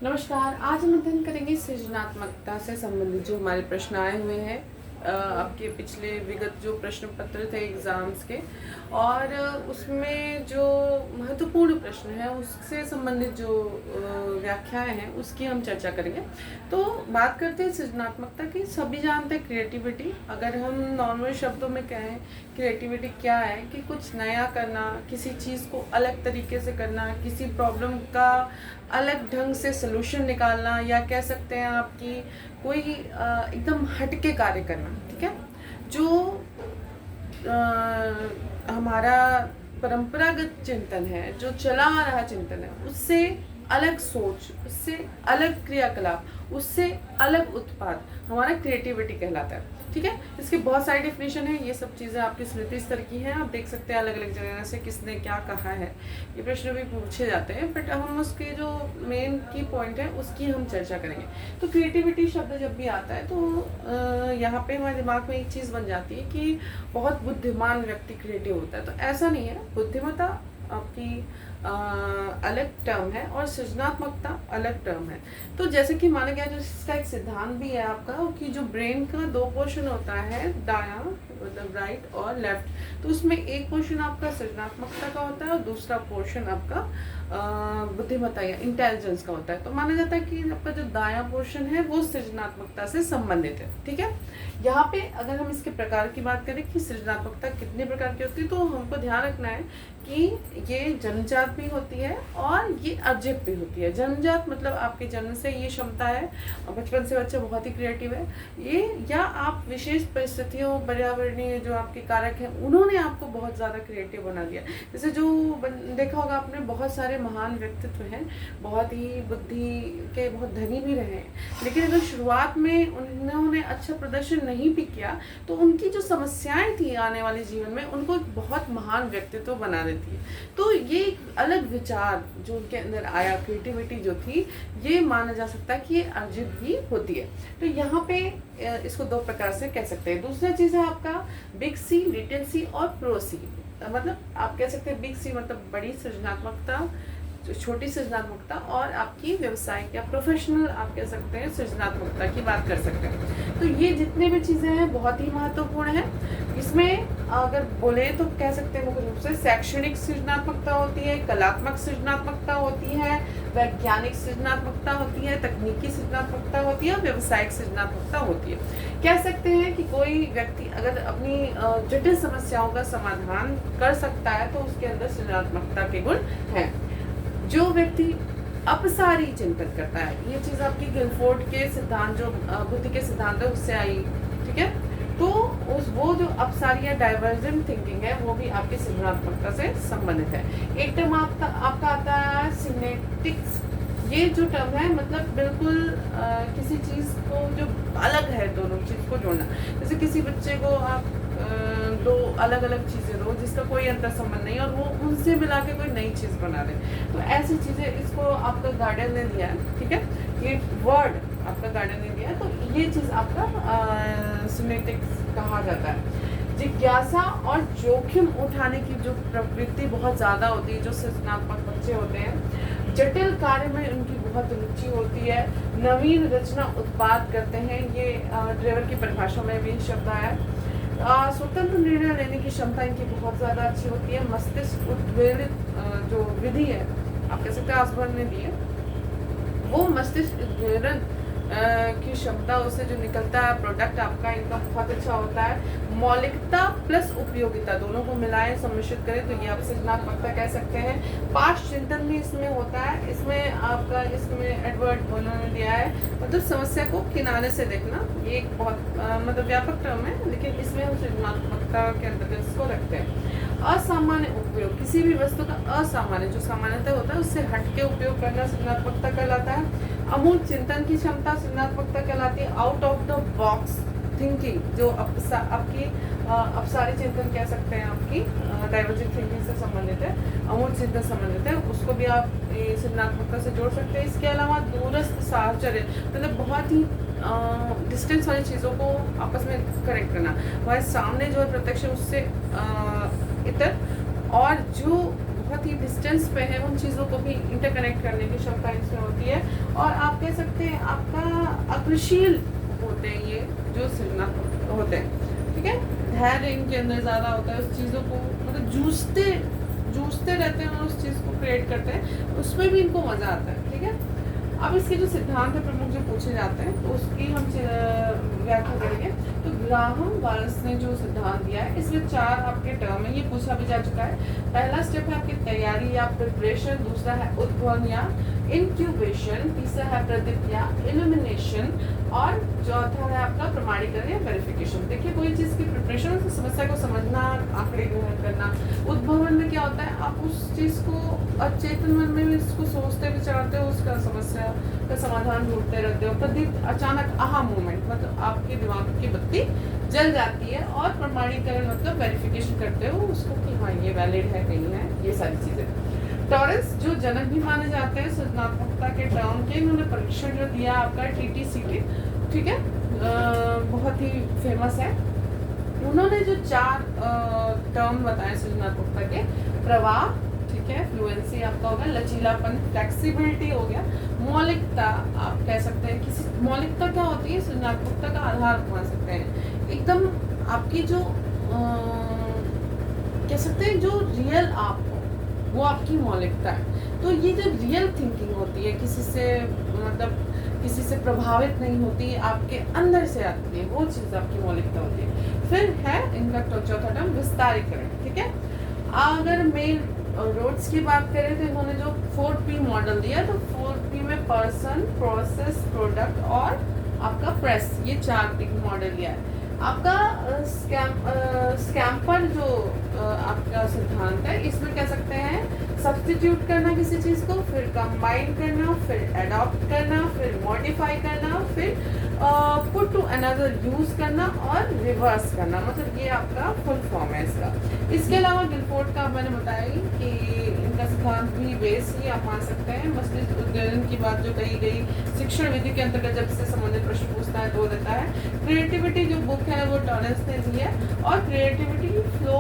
नमस्कार। आज हम अध्ययन करेंगे सृजनात्मकता से संबंधित जो हमारे प्रश्न आए हुए हैं आपके पिछले विगत जो प्रश्न पत्र थे एग्ज़ाम्स के, और उसमें जो महत्वपूर्ण प्रश्न है उससे संबंधित जो व्याख्याएं हैं उसकी हम चर्चा करेंगे। तो बात करते हैं सृजनात्मकता की। सभी जानते हैं क्रिएटिविटी। अगर हम नॉर्मल शब्दों में कहें क्रिएटिविटी क्या है कि कुछ नया करना, किसी चीज़ को अलग तरीके से करना, किसी प्रॉब्लम का अलग ढंग से सलूशन निकालना, या कह सकते हैं आपकी कोई एकदम हटके कार्य करना। ठीक है, जो हमारा परंपरागत चिंतन है, जो चला आ रहा चिंतन है, उससे अलग सोच, उससे अलग क्रियाकलाप, उससे अलग उत्पाद हमारा क्रिएटिविटी कहलाता है। ठीक है, इसके बहुत सारी डेफिनेशन है। ये सब चीज़ें आपकी स्मृति स्तर की हैं, आप देख सकते हैं अलग अलग जगह से किसने क्या कहा है। ये प्रश्न भी पूछे जाते हैं, बट हम उसके जो मेन की पॉइंट है उसकी हम चर्चा करेंगे। तो क्रिएटिविटी शब्द जब भी आता है तो यहाँ पे हमारे दिमाग में एक चीज़ बन जाती है कि बहुत बुद्धिमान व्यक्ति क्रिएटिव होता है। तो ऐसा नहीं है। बुद्धिमत्ता आपकी अलग टर्म है और सृजनात्मकता अलग टर्म है। तो जैसे कि माना गया, जो इसका एक सिद्धांत भी है आपका, कि जो ब्रेन का दो पोर्शन होता है, दायां मतलब राइट और लेफ्ट, तो उसमें एक पोर्शन आपका सृजनात्मकता का होता है और दूसरा पोर्शन आपका बुद्धिमत्ता या इंटेलिजेंस का होता है। तो माना जाता है कि आपका जो दायां पोर्शन है वो सृजनात्मकता से संबंधित है। ठीक है, यहाँ पे अगर हम इसके प्रकार की बात करें कि सृजनात्मकता कितने प्रकार की होती है, तो हमको ध्यान रखना है कि ये जन्मजात भी होती है और ये अर्जित भी होती है। जन्मजात मतलब आपके जन्म से ये क्षमता है और बचपन से बच्चा बहुत ही क्रिएटिव है ये, या आप विशेष परिस्थितियों, पर्यावरणीय जो आपके कारक हैं उन्होंने आपको बहुत ज़्यादा क्रिएटिव बना दिया। जैसे जो देखा होगा आपने, बहुत सारे महान व्यक्तित्व हैं, बहुत ही बुद्धि के बहुत धनी भी रहे हैं, लेकिन अगर शुरुआत में उन्होंने अच्छा प्रदर्शन नहीं भी किया तो उनकी जो समस्याएं थी आने वाले जीवन में उनको एक बहुत महान व्यक्तित्व बना देती है। तो ये एक अलग विचार जो उनके अंदर आया, क्रिएटिविटी जो थी, ये माना जा सकता है कि ये अर्जित भी होती है। तो यहाँ पे इसको दो प्रकार से कह सकते हैं। दूसरा चीज़ है आपका बिग सी, लिटिल सी और प्रो सी। मतलब आप कह सकते हैं बिग सी मतलब बड़ी सृजनात्मकता, छोटी सृजनात्मकता, और आपकी व्यवसायिक या प्रोफेशनल आप कह सकते हैं सृजनात्मकता की बात कर सकते हैं। तो ये जितने भी चीज़ें हैं बहुत ही महत्वपूर्ण है। इसमें अगर बोले तो कह सकते हैं मुख्य रूप से शैक्षणिक सृजनात्मकता होती है, कलात्मक सृजनात्मकता होती है, वैज्ञानिक सृजनात्मकता होती है, तकनीकी सृजनात्मकता होती है और व्यवसायिक सृजनात्मकता होती है। कह सकते हैं कि कोई व्यक्ति अगर अपनी जटिल समस्याओं का समाधान कर सकता है तो उसके अंदर सृजनात्मकता के गुण हैं। जो व्यक्ति अपसारी चिंतन करता है, ये चीज़ आपकी गिलफोर्ड के सिद्धांत, जो बुद्धि के सिद्धांत है उससे आई। ठीक है, तो वो जो अपसारी या डाइवर्जेंट थिंकिंग है वो भी आपकी सृजनात्मकता से संबंधित है। एक टर्म आपका आता है सिनेप्टिक्स। ये जो टर्म है मतलब बिल्कुल किसी चीज़ को जो अलग है, दोनों चीज़ को जोड़ना। जैसे किसी बच्चे को आप दो अलग अलग चीज़ें दो जिसका कोई अंतर संबंध नहीं, और वो उनसे मिला के कोई नई चीज़ बना दे, तो ऐसी चीज़ें इसको आपका गार्डन ने दिया है। ठीक है, ये वर्ड आपका गार्डन ने दिया है, तो ये चीज़ आपका सिनेप्टिक्स कहा जाता है। जिज्ञासा और जोखिम उठाने की जो प्रवृत्ति बहुत ज़्यादा होती है, जो सृजनात्मक बच्चे होते हैं, जटिल कार्य में उनकी बहुत रुचि होती है, नवीन रचना उत्पाद करते हैं। ये ड्रेवर की परिभाषा में भी शब्द आया है। स्वतंत्र निर्णय लेने की क्षमता इनकी बहुत ज़्यादा अच्छी होती है। मस्तिष्क उद्वेलित जो विधि है, आप कह सकते हैं आसवन ने दी है, वो मस्तिष्क उद्वेलन की क्षमता, उससे जो निकलता है प्रोडक्ट आपका, इनका बहुत अच्छा होता है। मौलिकता प्लस उपयोगिता दोनों को मिलाएं, सम्मिश्रित करें तो ये आप सृजनात्मकता कह सकते हैं। पाठ चिंतन भी इसमें होता है। इसमें आपका एडवर्ड बोनो ने दिया है, मतलब समस्या को किनारे से देखना। ये एक बहुत मतलब व्यापक टर्म है, लेकिन इसमें हम सृजनात्मकता के अंतर्गत इसको रखते हैं। असामान्य उपयोग, किसी भी वस्तु का असामान्य, जो सामान्यतः होता है उससे हटके उपयोग करना सृजनात्मकता कहलाता है। अमूल चिंतन की क्षमता सृजनात्मकता कहलाती है। Out of the box thinking, जो आपकी अपसारी चिंतन कह सकते हैं, आपकी डाइवर्जेंट थिंकिंग से संबंधित है, अमूल चिंतन संबंधित है, उसको भी आप सृजनात्मकता से जोड़ सकते हैं। इसके अलावा दूरस्थ साहचर्य, मतलब बहुत ही डिस्टेंस वाली चीज़ों को आपस में कनेक्ट करना, वह सामने जो है प्रत्यक्ष उससे इतर, और जो बहुत ही डिस्टेंस पे है, उन चीज़ों को भी इंटरकनेक्ट करने की क्षमता इसमें होती है। और आप कह सकते हैं आपका अग्रशील होते हैं ये जो सृजनात्मक होते हैं, ठीक है। धैर्य इनके अंदर ज़्यादा होता है, उस चीज़ों को मतलब जूझते रहते हैं और उस चीज़ को क्रिएट करते हैं, उसमें भी इनको मज़ा आता है, ठीक है। अब इसके जो सिद्धांत है प्रमुख जो पूछे जाते हैं तो उसकी हम व्याख्या करेंगे। तो ग्राहम वाल्स ने जो सिद्धांत दिया है इसमें 4 आपके टर्म है, ये पूछा भी जा चुका है। पहला स्टेप है आपकी तैयारी या प्रिपरेशन, दूसरा है उद्भवन या इंक्यूबेशन, तीसरा है प्रतिक्रिया इल्यूमिनेशन, और चौथा है आपका प्रमाणीकरण या वेरिफिकेशन। देखिए कोई चीज़ की प्रिपरेशन उस समस्या को समझना, आंकड़े ग्रहण करना। उद्भवन में क्या होता है, आप उस चीज़ को अचेतन मन में भी इसको सोचते विचारते हो, उसका समस्या का समाधान ढूंढते रहते हो। प्रदीप अचानक आहा मोमेंट मतलब आपके दिमाग की बत्ती जल जाती है, और प्रमाणीकरण मतलब वेरिफिकेशन करते हो उसको कि हाँ ये वैलिड है नहीं है, ये सारी चीज़ें। टॉरेंस जो जनक भी माने जाते हैं सृजनात्मकता के टर्म के, इन्होंने परीक्षण जो दिया आपका TTCT, ठीक है, बहुत ही फेमस है। उन्होंने जो 4 टर्म बताए सृजनात्मकता के, प्रवाह, ठीक है, फ्लुएंसी आपका होगा, लचीलापन, फ्लेक्सिबिलिटी हो गया, मौलिकता आप कह सकते हैं। किसी मौलिकता क्या होती है, सृजनात्मकता का आधार मान सकते हैं, एकदम आपकी जो कह सकते हैं जो रियल आप हो वो आपकी मौलिकता है। तो ये जो रियल थिंकिंग होती है, किसी से मतलब किसी से प्रभावित नहीं होती, आपके अंदर से आती है, वो चीज़ आपकी मौलिकता होती है। फिर है इनका चौथा टर्म विस्तारीकरण, ठीक है। अगर मेन रोड्स की बात करें तो इन्होंने जो 4P मॉडल दिया, तो 4P में पर्सन, प्रोसेस, प्रोडक्ट और आपका प्रेस, ये 4P मॉडल दिया है। आपका स्कैम्पर जो आपका सिद्धांत है, इसमें कह सकते हैं सब्स्टिट्यूट करना किसी चीज़ को, फिर कंबाइन करना, फिर अडॉप्ट करना, फिर मॉडिफाई करना, फिर पुट टू अनदर यूज करना और रिवर्स करना, मतलब ये आपका फुल फॉर्म है इसका। इसके अलावा गिलफोर्ड का मैंने बताया कि इनका सिद्धांत भी बेस ही आप मान सकते हैं। मस्तिष्क उद्दीपन की बात जो कही गई, शिक्षण विधि के अंतर्गत जब से संबंधित प्रश्न पूछता है तो देता है। क्रिएटिविटी जो बुक है वो टॉरेंस ने दी है, और creativity flow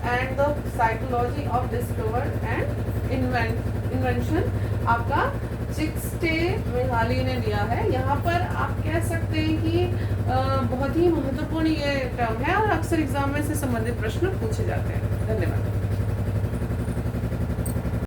and the psychology of discover and invention आपका चिक्स्टे मेघाली ने दिया है। यहाँ पर आप कह सकते हैं कि बहुत ही महत्वपूर्ण ये टर्म है और अक्सर एग्जाम में से संबंधित प्रश्न पूछे जाते हैं। धन्यवाद।